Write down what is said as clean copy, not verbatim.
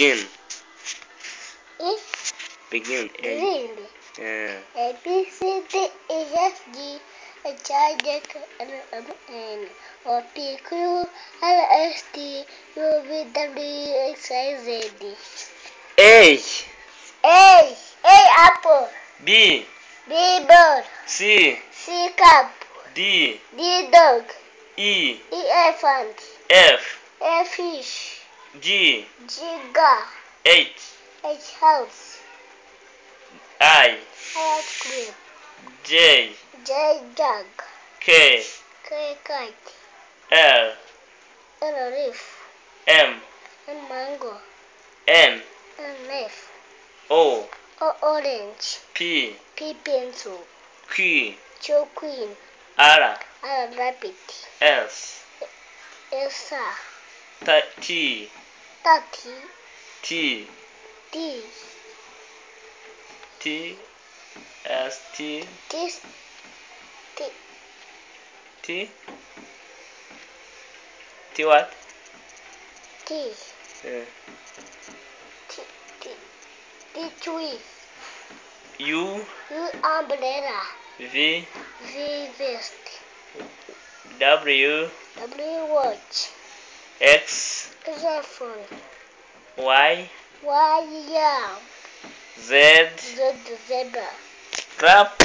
Begin. E. Begin. Green. Yeah. A, B, C, D, E, F, G, H, I, J, K, L, M, N, O, P, Q, R, S, T, U, V, W, X, Y, Z. A. A apple. B. B bird. C. C cup. D. D dog. E. E elephant. F. A fish. G. Jigger. H. H house. I. Ice cream. J. J jug. K. K kite. L. L leaf. M. N mango. N. N leaf. O. O orange. P. P pencil. Q. Q queen. R. R rabbit. S. Elsa. T. Turkey. T. D. T. S. T. This. T. T. T what? T. Yeah. T. T. T tree. U. U umbrella. V. V vest. W. W watch. X. Xylophone. Y. Y yam. Z. Z zebra. Clap.